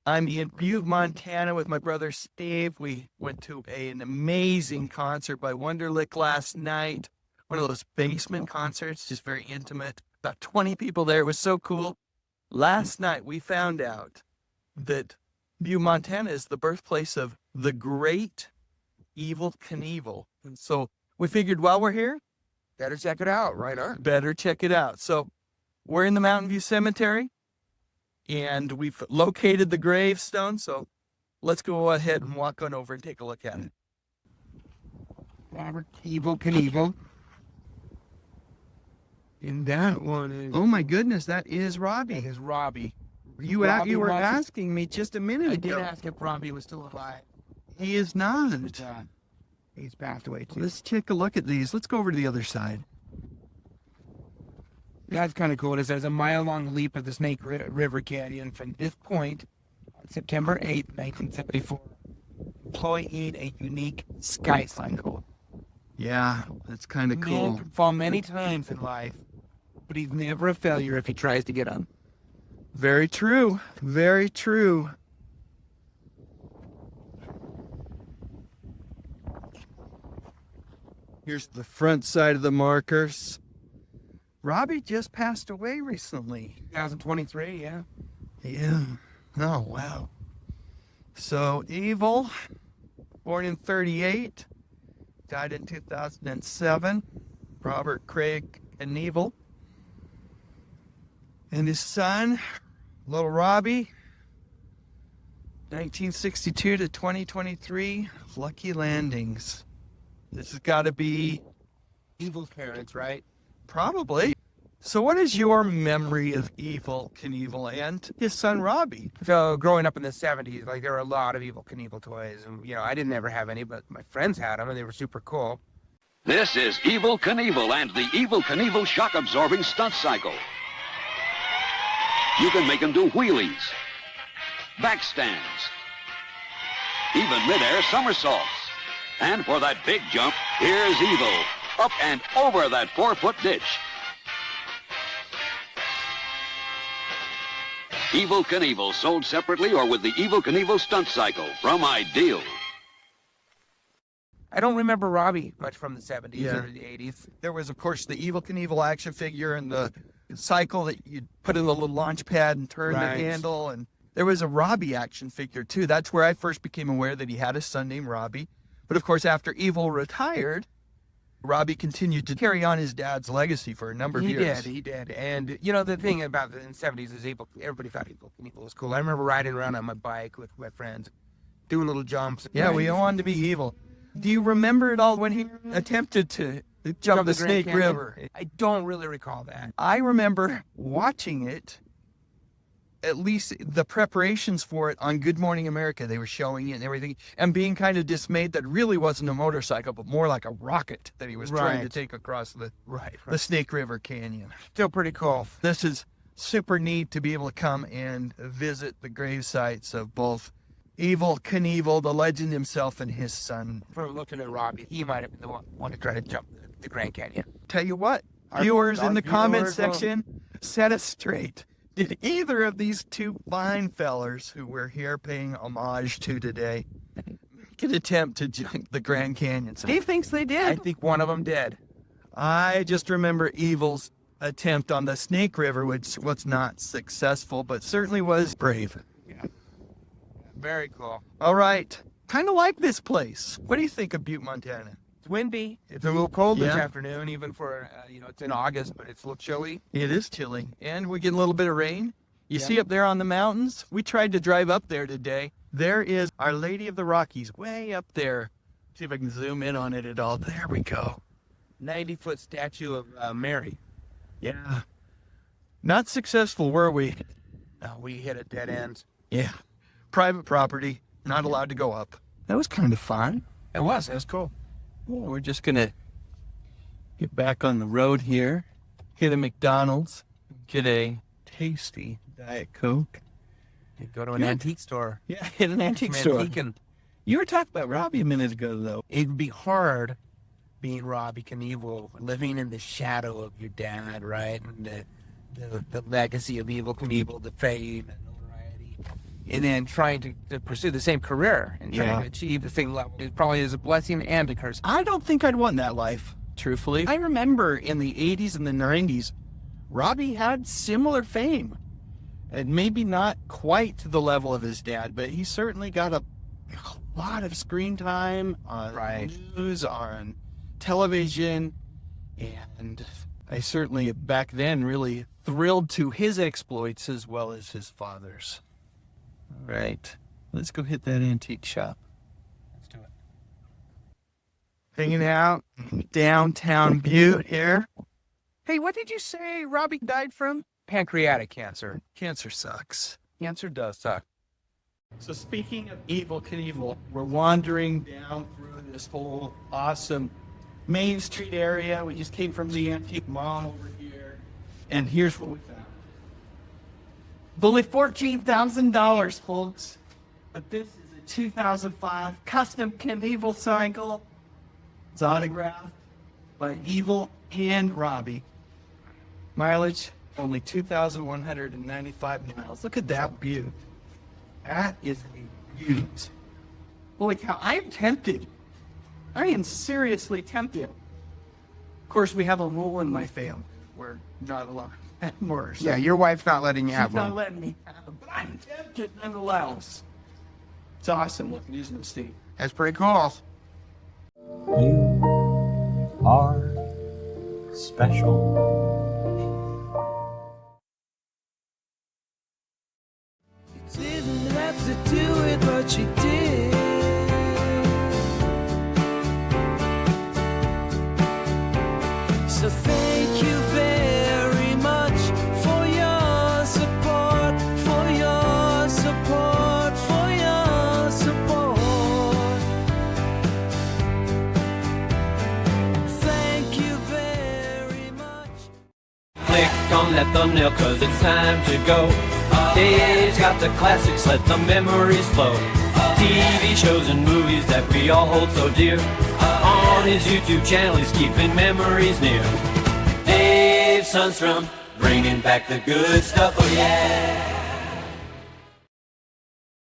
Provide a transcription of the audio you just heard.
I'm in Butte, Montana with my brother Steve. We went to an amazing concert by Wonderlick last night. One of those basement concerts, just very intimate. About 20 people there. It was so cool. Last night we found out that Butte, Montana is the birthplace of the great Evel Knievel. And so we figured while we're here, Better check it out, right on. better check it out. So we're in the Mountain View Cemetery, and we've located the gravestone. So let's go ahead and walk on over and take a look at it. Robert Evel Knievel. And that one is... Oh my goodness, that is That Robbie. is Robbie. You Robbie were wants- asking me just a minute I did ago. ask if Robbie was still alive. He is not. But, he's passed away too. Let's take a look at these. Let's go over to the other side. That's kind of cool. There's a mile-long leap of the Snake River Canyon from this point on September 8th, 1974, employing a unique sky cycle. Yeah, that's kind of Man cool. can fall many times in life, but he's never a failure if he tries to get on. Very true. Very true. Here's the front side of the markers. Robbie just passed away recently. 2023, yeah. Yeah. Oh, wow. So, Evel, born in 38, died in 2007. Robert Craig Knievel. And his son, little Robbie, 1962 to 2023, Lucky Landings. This has got to be Evel's parents, right? probably. So what is your memory of Evel Knievel and his son Robbie? So growing up in the 70s, like there were a lot of Evel Knievel toys. And, I didn't ever have any, but my friends had them and they were super cool. This is Evel Knievel and the Evel Knievel shock-absorbing stunt cycle. You can make him do wheelies, backstands, even mid-air somersaults. And for that big jump, here's Evel, up and over that 4-foot ditch. Evel Knievel, sold separately or with the Evel Knievel stunt cycle from Ideal. I don't remember Robbie much from the 70s Yeah. or the 80s. There was, of course, the Evel Knievel action figure and the cycle that you'd put in the little launch pad and turn Right. the handle. And there was a Robbie action figure, too. That's where I first became aware that he had a son named Robbie. But, of course, after Evel retired, Robbie continued to carry on his dad's legacy for a number of years. He did. And, the thing about the 70s is everybody thought Evel Knievel was cool. I remember riding around on my bike with my friends, doing little jumps. Yeah, we all wanted to be evil. Do you remember it all when he attempted to jump the Grand Snake Canyon? River? I don't really recall that. I remember watching it, at least the preparations for it on Good Morning America. They were showing it and everything, and being kind of dismayed that really wasn't a motorcycle, but more like a rocket that he was trying to Right. take across the Right. Snake River Canyon. Still pretty cool. This is super neat to be able to come and visit the grave sites of both Evel Knievel, the legend himself, and his son. From looking at Robbie, he might have been the one to try to jump the Grand Canyon. Tell you what, Our- viewers our in the comment viewers will- section, set us straight. Did either of these two fine fellers who we're here paying homage to today make an attempt to jump the Grand Canyon? Steve thinks they I did. think one of them did. I just remember Evel's attempt on the Snake River, which was not successful, but certainly was brave. Very cool. All right. Kind of like this place. What do you think of Butte, Montana? It's windy. It's a little cold this Yeah. afternoon, even for, it's in August, but it's a little chilly. It is chilly, and we get a little bit of rain. You Yeah. see up there on the mountains? We tried to drive up there today. There is Our Lady of the Rockies way up there. See if I can zoom in on it at all. There we go. 90-foot statue of Mary. Yeah. Not successful, were we? We hit a dead end. Yeah. Private property, not allowed to go up. That was kind of fun. It was cool. Well, we're just going to get back on the road here, hit a McDonald's, get a tasty Diet Coke. You go to an Good. antique store. Yeah, hit an antique Some store. antiquing. You were talking about Robbie a minute ago, though. It'd be hard being Robbie Knievel, living in the shadow of your dad, right? And the legacy of Evel Knievel, the fame and notoriety. and then trying to pursue the same career and trying Yeah. to achieve the same level. It probably is a blessing and a curse. I don't think I'd want that life, truthfully. I remember in the 80s and the 90s, Robbie had similar fame. And maybe not quite to the level of his dad, but he certainly got a lot of screen time on news, on television. And I certainly, back then, really thrilled to his exploits as well as his father's. All right, let's go hit that antique shop. Let's do it. Hanging out in downtown Butte here. Hey, what did you say Robbie died from? Pancreatic cancer. Cancer sucks. Cancer does suck. So speaking of Evel Knievel, we're wandering down through this whole awesome Main Street area. We just came from the antique mall over here. And here's what we found. Only $14,000, folks. But this is a 2005 custom Knievel cycle. It's autographed by Evel and Robbie. Mileage, only 2,195 miles. Look at that view. That is a beaut. Holy cow, I am tempted. I am seriously tempted. Of course, we have a rule in my family. We're not allowed anymore. So Yeah, your wife's not letting you have she's not one. letting me have them, but I'm tempted nonetheless. It's awesome looking, isn't it, Steve? That's pretty cool. You are special. Didn't have to do it, but you did. So thank you very much for your support, for your support, for your support. Thank you very much. Click on that thumbnail cause it's time to go. Dave's got the classics, let the memories flow. TV shows and movies that we all hold so dear. On his YouTube channel he's keeping memories near. Dave Sundstrom, bringing back the good stuff, oh yeah.